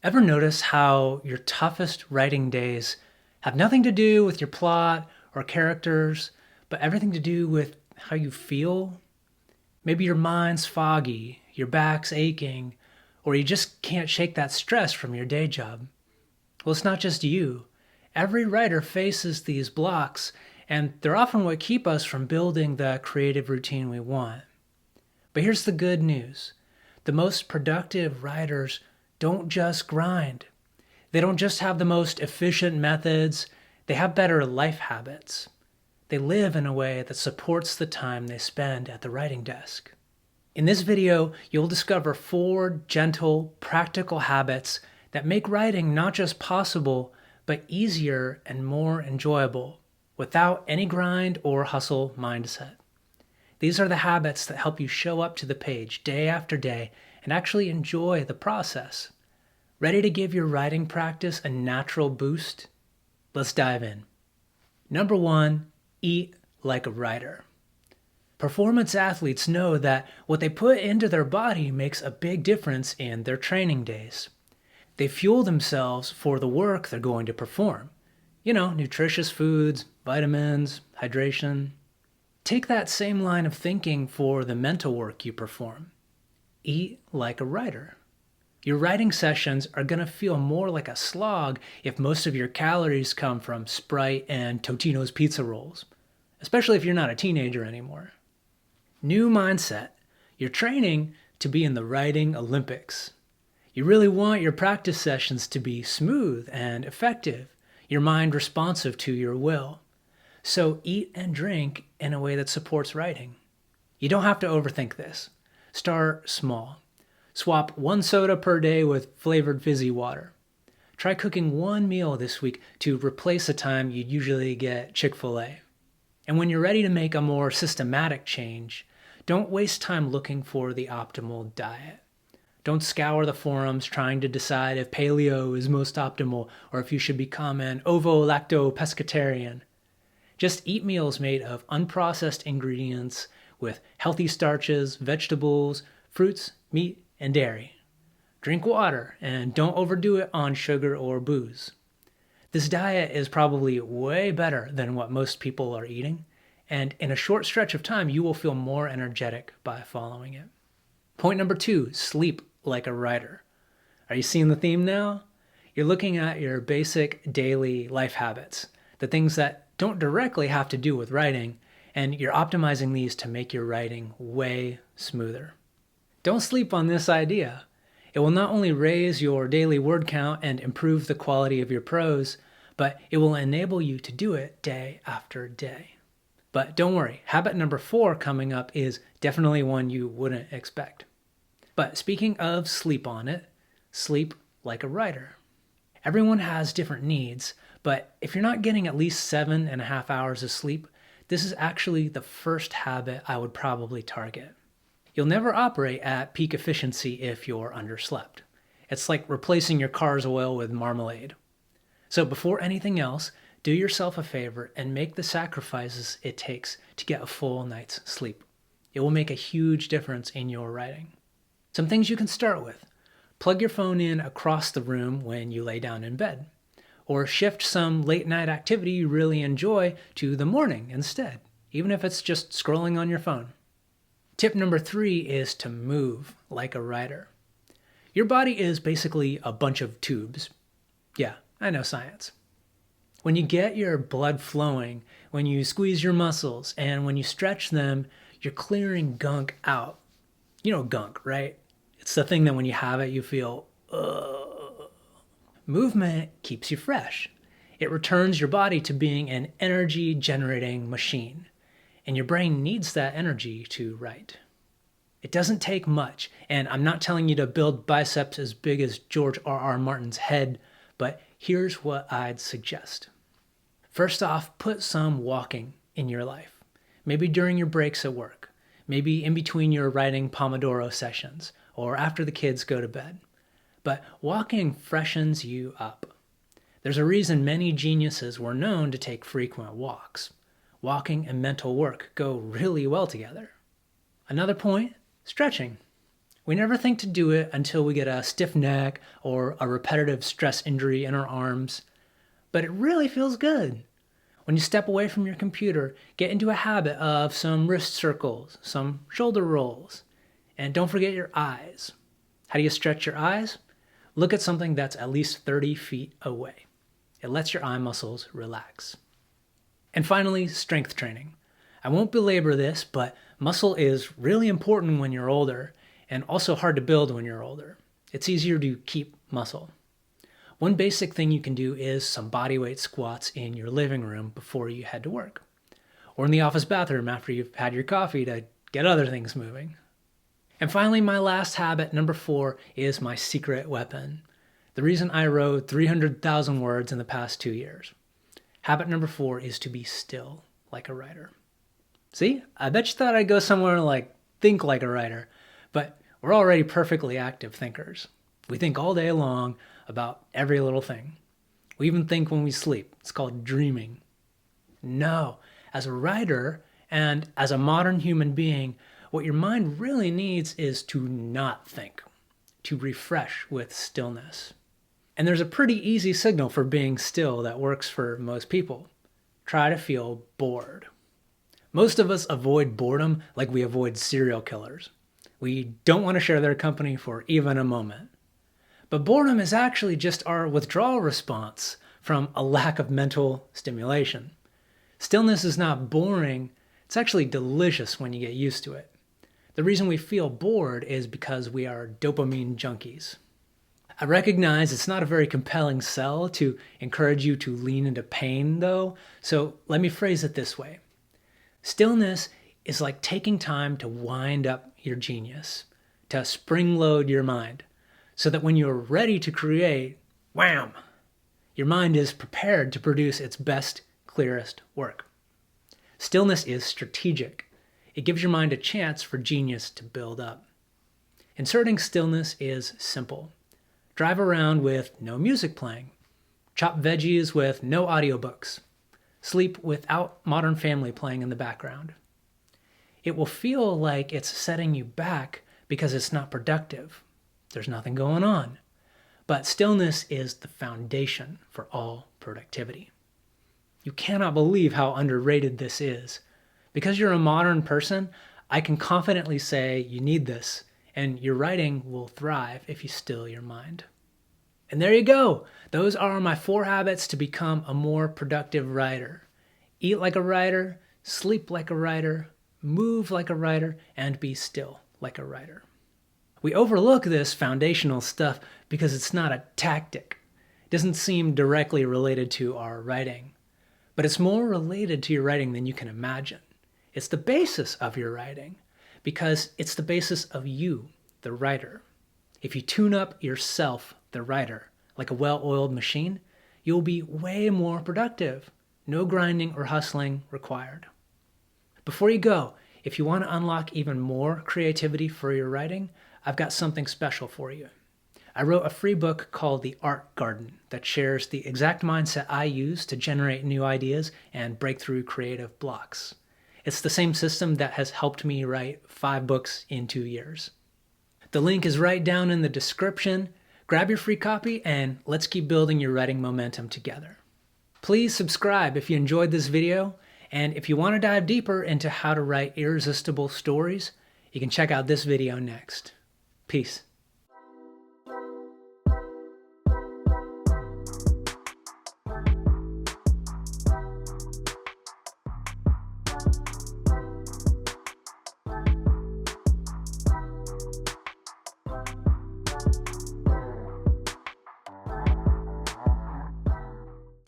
Ever notice how your toughest writing days have nothing to do with your plot or characters, but everything to do with how you feel? Maybe your mind's foggy, your back's aching, or you just can't shake that stress from your day job. Well, it's not just you. Every writer faces these blocks, and they're often what keep us from building the creative routine we want. But here's the good news. The most productive writers don't just grind. They don't just have the most efficient methods, they have better life habits. They live in a way that supports the time they spend at the writing desk. In this video, you'll discover 4 gentle, practical habits that make writing not just possible, but easier and more enjoyable, without any grind or hustle mindset. These are the habits that help you show up to the page day after day and actually enjoy the process. Ready to give your writing practice a natural boost? Let's dive in. Number 1, eat like a writer. Performance athletes know that what they put into their body makes a big difference in their training days. They fuel themselves for the work they're going to perform. Nutritious foods, vitamins, hydration. Take that same line of thinking for the mental work you perform. Eat like a writer. Your writing sessions are going to feel more like a slog if most of your calories come from Sprite and Totino's pizza rolls, especially if you're not a teenager anymore. New mindset. You're training to be in the writing Olympics. You really want your practice sessions to be smooth and effective, your mind responsive to your will. So eat and drink in a way that supports writing. You don't have to overthink this. Start small. Swap 1 soda per day with flavored fizzy water. Try cooking 1 meal this week to replace the time you'd usually get Chick-fil-A. And when you're ready to make a more systematic change, don't waste time looking for the optimal diet. Don't scour the forums trying to decide if paleo is most optimal or if you should become an ovo-lacto-pescatarian. Just eat meals made of unprocessed ingredients with healthy starches, vegetables, fruits, meat, and dairy. Drink water and don't overdo it on sugar or booze. This diet is probably way better than what most people are eating, and in a short stretch of time, you will feel more energetic by following it. Point number 2, sleep like a writer. Are you seeing the theme now? You're looking at your basic daily life habits, the things that don't directly have to do with writing, and you're optimizing these to make your writing way smoother. Don't sleep on this idea. It will not only raise your daily word count and improve the quality of your prose, but it will enable you to do it day after day. But don't worry, habit number 4 coming up is definitely one you wouldn't expect. But speaking of sleep on it, sleep like a writer. Everyone has different needs, but if you're not getting at least 7.5 hours of sleep, this is actually the first habit I would probably target. You'll never operate at peak efficiency if you're underslept. It's like replacing your car's oil with marmalade. So before anything else, do yourself a favor and make the sacrifices it takes to get a full night's sleep. It will make a huge difference in your writing. Some things you can start with. Plug your phone in across the room when you lay down in bed. Or shift some late night activity you really enjoy to the morning instead, even if it's just scrolling on your phone. Tip number 3 is to move like a writer. Your body is basically a bunch of tubes. Yeah, I know science. When you get your blood flowing, when you squeeze your muscles, and when you stretch them, you're clearing gunk out. You know gunk, right? It's the thing that when you have it, you feel, ugh. Movement keeps you fresh. It returns your body to being an energy-generating machine. And your brain needs that energy to write. It doesn't take much, and I'm not telling you to build biceps as big as George R.R. Martin's head, but here's what I'd suggest. First off, put some walking in your life. Maybe during your breaks at work, maybe in between your writing Pomodoro sessions, or after the kids go to bed. But walking freshens you up. There's a reason many geniuses were known to take frequent walks. Walking and mental work go really well together. Another point, stretching. We never think to do it until we get a stiff neck or a repetitive stress injury in our arms. But it really feels good. When you step away from your computer, get into a habit of some wrist circles, some shoulder rolls, and don't forget your eyes. How do you stretch your eyes? Look at something that's at least 30 feet away. It lets your eye muscles relax. And finally, strength training. I won't belabor this, but muscle is really important when you're older and also hard to build when you're older. It's easier to keep muscle. One basic thing you can do is some bodyweight squats in your living room before you head to work, or in the office bathroom after you've had your coffee to get other things moving. And finally, my last habit, number 4, is my secret weapon. The reason I wrote 300,000 words in the past 2 years. Habit number 4 is to be still like a writer. See, I bet you thought I'd go somewhere like think like a writer, but we're already perfectly active thinkers. We think all day long about every little thing. We even think when we sleep. It's called dreaming. No, as a writer and as a modern human being, what your mind really needs is to not think, to refresh with stillness. And there's a pretty easy signal for being still that works for most people. Try to feel bored. Most of us avoid boredom like we avoid serial killers. We don't want to share their company for even a moment. But boredom is actually just our withdrawal response from a lack of mental stimulation. Stillness is not boring, it's actually delicious when you get used to it. The reason we feel bored is because we are dopamine junkies. I recognize it's not a very compelling sell to encourage you to lean into pain, though, so let me phrase it this way. Stillness is like taking time to wind up your genius, to spring load your mind, so that when you're ready to create, wham, your mind is prepared to produce its best, clearest work. Stillness is strategic. It gives your mind a chance for genius to build up. Inserting stillness is simple. Drive around with no music playing. Chop veggies with no audiobooks. Sleep without Modern Family playing in the background. It will feel like it's setting you back because it's not productive. There's nothing going on. But stillness is the foundation for all productivity. You cannot believe how underrated this is. Because you're a modern person, I can confidently say you need this, and your writing will thrive if you still your mind. And there you go. Those are my 4 habits to become a more productive writer. Eat like a writer, sleep like a writer, move like a writer, and be still like a writer. We overlook this foundational stuff because it's not a tactic. It doesn't seem directly related to our writing. But it's more related to your writing than you can imagine. It's the basis of your writing because it's the basis of you, the writer. If you tune up yourself, the writer, like a well-oiled machine, you'll be way more productive. No grinding or hustling required. Before you go, if you want to unlock even more creativity for your writing, I've got something special for you. I wrote a free book called The Art Garden that shares the exact mindset I use to generate new ideas and break through creative blocks. It's the same system that has helped me write 5 books in 2 years. The link is right down in the description. Grab your free copy and let's keep building your writing momentum together. Please subscribe if you enjoyed this video, and if you want to dive deeper into how to write irresistible stories, you can check out this video next. Peace.